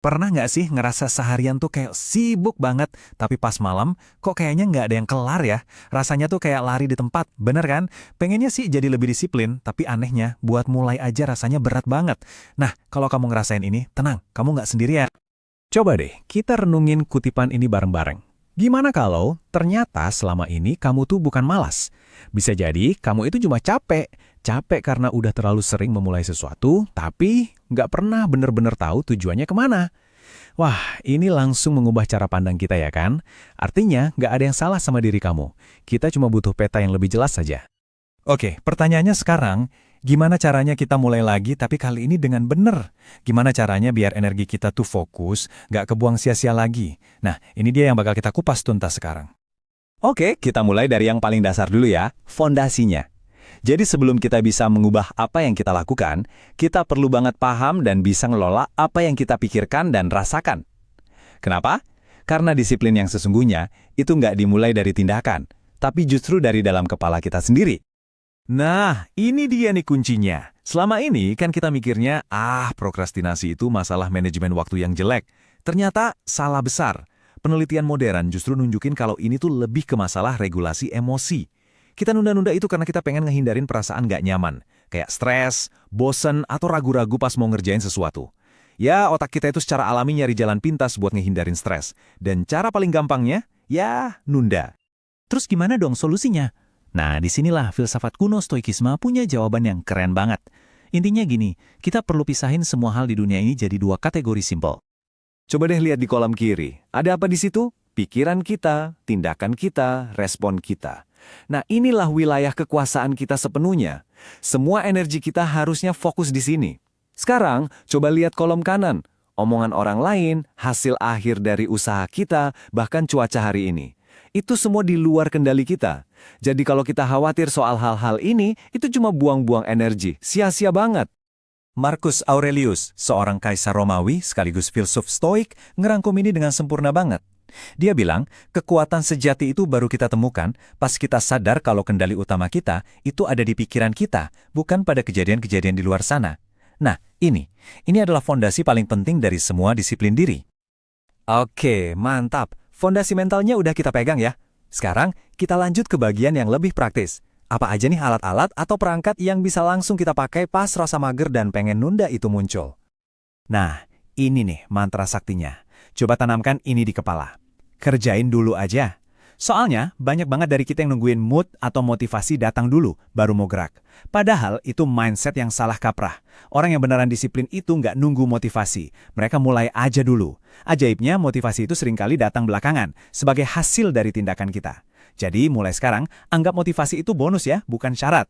Pernah nggak sih ngerasa seharian tuh kayak sibuk banget, tapi pas malam kok kayaknya nggak ada yang kelar ya? Rasanya tuh kayak lari di tempat, bener kan? Pengennya sih jadi lebih disiplin, tapi anehnya buat mulai aja rasanya berat banget. Nah, kalau kamu ngerasain ini, tenang, kamu nggak sendirian. Coba deh, kita renungin kutipan ini bareng-bareng. Gimana kalau ternyata selama ini kamu tuh bukan malas? Bisa jadi kamu itu cuma capek. Capek karena udah terlalu sering memulai sesuatu, tapi nggak pernah bener-bener tahu tujuannya kemana. Wah, ini langsung mengubah cara pandang kita ya kan? Artinya nggak ada yang salah sama diri kamu. Kita cuma butuh peta yang lebih jelas saja. Oke, pertanyaannya sekarang, gimana caranya kita mulai lagi tapi kali ini dengan benar? Gimana caranya biar energi kita tuh fokus, nggak kebuang sia-sia lagi? Nah, ini dia yang bakal kita kupas tuntas sekarang. Oke, kita mulai dari yang paling dasar dulu ya, fondasinya. Jadi sebelum kita bisa mengubah apa yang kita lakukan, kita perlu banget paham dan bisa ngelola apa yang kita pikirkan dan rasakan. Kenapa? Karena disiplin yang sesungguhnya itu nggak dimulai dari tindakan, tapi justru dari dalam kepala kita sendiri. Nah, ini dia nih kuncinya. Selama ini kan kita mikirnya, prokrastinasi itu masalah manajemen waktu yang jelek. Ternyata salah besar. Penelitian modern justru nunjukin kalau ini tuh lebih ke masalah regulasi emosi. Kita nunda-nunda itu karena kita pengen ngehindarin perasaan nggak nyaman. Kayak stres, bosen, atau ragu-ragu pas mau ngerjain sesuatu. Ya, otak kita itu secara alami nyari jalan pintas buat ngehindarin stres. Dan cara paling gampangnya, ya nunda. Terus gimana dong solusinya? Nah, disinilah filsafat kuno stoikisme punya jawaban yang keren banget. Intinya gini, kita perlu pisahin semua hal di dunia ini jadi dua kategori simpel. Coba deh lihat di kolom kiri. Ada apa di situ? Pikiran kita, tindakan kita, respon kita. Nah, inilah wilayah kekuasaan kita sepenuhnya. Semua energi kita harusnya fokus di sini. Sekarang, coba lihat kolom kanan. Omongan orang lain, hasil akhir dari usaha kita, bahkan cuaca hari ini. Itu semua di luar kendali kita. Jadi kalau kita khawatir soal hal-hal ini, itu cuma buang-buang energi. Sia-sia banget. Marcus Aurelius, seorang kaisar Romawi sekaligus filsuf stoik, ngerangkum ini dengan sempurna banget. Dia bilang, kekuatan sejati itu baru kita temukan pas kita sadar kalau kendali utama kita itu ada di pikiran kita, bukan pada kejadian-kejadian di luar sana. Nah, ini adalah fondasi paling penting dari semua disiplin diri. Oke, mantap. Fondasi mentalnya udah kita pegang ya. Sekarang, kita lanjut ke bagian yang lebih praktis. Apa aja nih alat-alat atau perangkat yang bisa langsung kita pakai pas rasa mager dan pengen nunda itu muncul? Nah, ini nih mantra saktinya. Coba tanamkan ini di kepala. Kerjain dulu aja. Soalnya, banyak banget dari kita yang nungguin mood atau motivasi datang dulu, baru mau gerak. Padahal itu mindset yang salah kaprah. Orang yang beneran disiplin itu nggak nunggu motivasi. Mereka mulai aja dulu. Ajaibnya, motivasi itu seringkali datang belakangan, sebagai hasil dari tindakan kita. Jadi, mulai sekarang, anggap motivasi itu bonus ya, bukan syarat.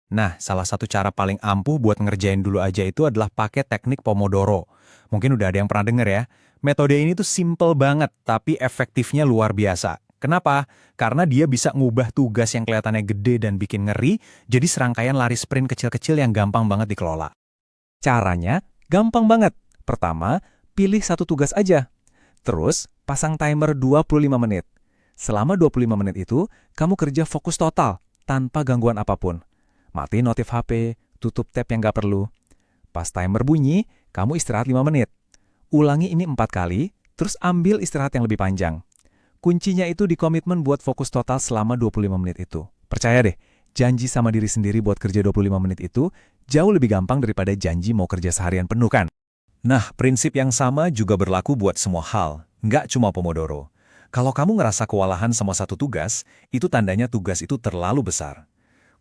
Nah, salah satu cara paling ampuh buat ngerjain dulu aja itu adalah pakai teknik Pomodoro. Mungkin udah ada yang pernah denger ya. Metode ini tuh simple banget, tapi efektifnya luar biasa. Kenapa? Karena dia bisa ngubah tugas yang kelihatannya gede dan bikin ngeri, jadi serangkaian lari sprint kecil-kecil yang gampang banget dikelola. Caranya gampang banget. Pertama, pilih satu tugas aja. Terus, pasang timer 25 menit. Selama 25 menit itu, kamu kerja fokus total, tanpa gangguan apapun. Matiin notif HP, tutup tab yang gak perlu. Pas timer bunyi, kamu istirahat 5 menit. Ulangi ini 4 kali, terus ambil istirahat yang lebih panjang. Kuncinya itu di komitmen buat fokus total selama 25 menit itu. Percaya deh, janji sama diri sendiri buat kerja 25 menit itu jauh lebih gampang daripada janji mau kerja seharian penuh kan? Nah, prinsip yang sama juga berlaku buat semua hal, nggak cuma Pomodoro. Kalau kamu ngerasa kewalahan sama satu tugas, itu tandanya tugas itu terlalu besar.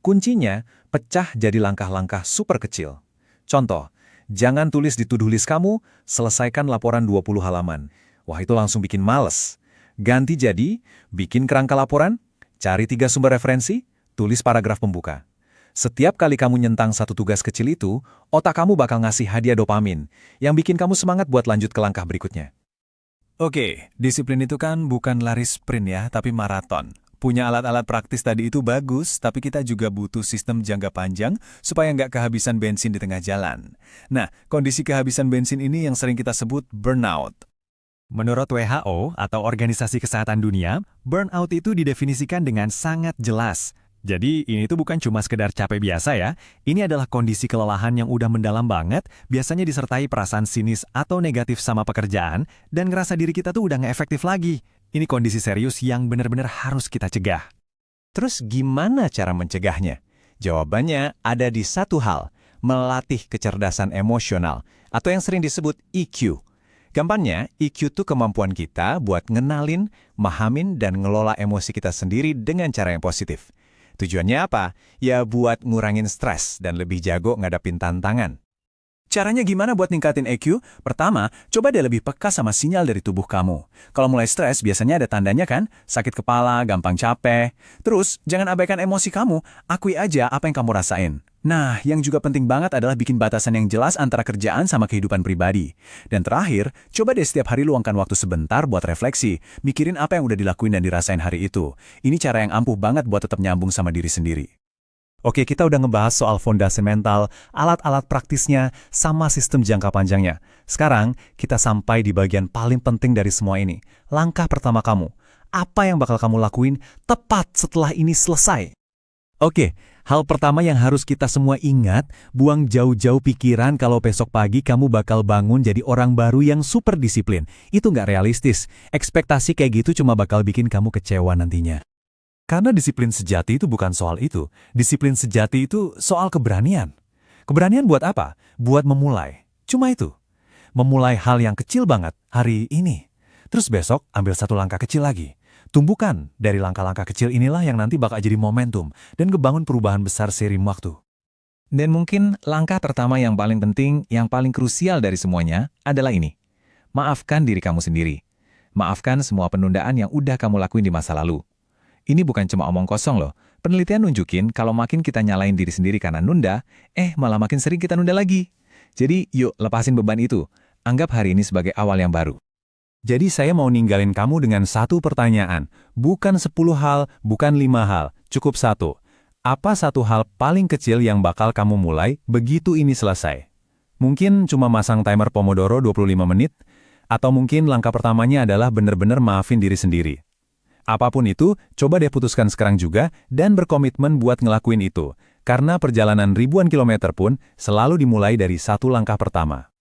Kuncinya, pecah jadi langkah-langkah super kecil. Contoh, jangan tulis di to-do list kamu, selesaikan laporan 20 halaman. Wah, itu langsung bikin males. Ganti jadi, bikin kerangka laporan, cari 3 sumber referensi, tulis paragraf pembuka. Setiap kali kamu nyentang satu tugas kecil itu, otak kamu bakal ngasih hadiah dopamin, yang bikin kamu semangat buat lanjut ke langkah berikutnya. Oke, disiplin itu kan bukan lari sprint ya, tapi maraton. Punya alat-alat praktis tadi itu bagus, tapi kita juga butuh sistem jangka panjang supaya nggak kehabisan bensin di tengah jalan. Nah, kondisi kehabisan bensin ini yang sering kita sebut burnout. Menurut WHO atau Organisasi Kesehatan Dunia, burnout itu didefinisikan dengan sangat jelas. Jadi ini tuh bukan cuma sekedar capek biasa ya, ini adalah kondisi kelelahan yang udah mendalam banget, biasanya disertai perasaan sinis atau negatif sama pekerjaan, dan ngerasa diri kita tuh udah nggak efektif lagi. Ini kondisi serius yang benar-benar harus kita cegah. Terus gimana cara mencegahnya? Jawabannya ada di satu hal, melatih kecerdasan emosional, atau yang sering disebut EQ. Gampangnya, EQ itu kemampuan kita buat ngenalin, mahamin, dan ngelola emosi kita sendiri dengan cara yang positif. Tujuannya apa? Ya buat ngurangin stres dan lebih jago ngadapin tantangan. Caranya gimana buat ningkatin EQ? Pertama, coba deh lebih peka sama sinyal dari tubuh kamu. Kalau mulai stres, biasanya ada tandanya kan? Sakit kepala, gampang capek. Terus, jangan abaikan emosi kamu, akui aja apa yang kamu rasain. Nah, yang juga penting banget adalah bikin batasan yang jelas antara kerjaan sama kehidupan pribadi. Dan terakhir, coba deh setiap hari luangkan waktu sebentar buat refleksi, mikirin apa yang udah dilakuin dan dirasain hari itu. Ini cara yang ampuh banget buat tetap nyambung sama diri sendiri. Oke, kita udah ngebahas soal fondasi mental, alat-alat praktisnya, sama sistem jangka panjangnya. Sekarang, kita sampai di bagian paling penting dari semua ini. Langkah pertama kamu. Apa yang bakal kamu lakuin tepat setelah ini selesai? Oke, hal pertama yang harus kita semua ingat, buang jauh-jauh pikiran kalau besok pagi kamu bakal bangun jadi orang baru yang super disiplin. Itu nggak realistis. Ekspektasi kayak gitu cuma bakal bikin kamu kecewa nantinya. Karena disiplin sejati itu bukan soal itu. Disiplin sejati itu soal keberanian. Keberanian buat apa? Buat memulai. Cuma itu. Memulai hal yang kecil banget hari ini. Terus besok ambil satu langkah kecil lagi. Tumbuhkan dari langkah-langkah kecil inilah yang nanti bakal jadi momentum dan ngebangun perubahan besar seiring waktu. Dan mungkin langkah pertama yang paling penting, yang paling krusial dari semuanya adalah ini. Maafkan diri kamu sendiri. Maafkan semua penundaan yang udah kamu lakuin di masa lalu. Ini bukan cuma omong kosong loh. Penelitian nunjukin kalau makin kita nyalain diri sendiri karena nunda, malah makin sering kita nunda lagi. Jadi yuk lepasin beban itu. Anggap hari ini sebagai awal yang baru. Jadi saya mau ninggalin kamu dengan satu pertanyaan. Bukan 10 hal, bukan 5 hal. Cukup satu. Apa satu hal paling kecil yang bakal kamu mulai begitu ini selesai? Mungkin cuma masang timer Pomodoro 25 menit, atau mungkin langkah pertamanya adalah bener-bener maafin diri sendiri. Apapun itu, coba deh putuskan sekarang juga dan berkomitmen buat ngelakuin itu. Karena perjalanan ribuan kilometer pun selalu dimulai dari satu langkah pertama.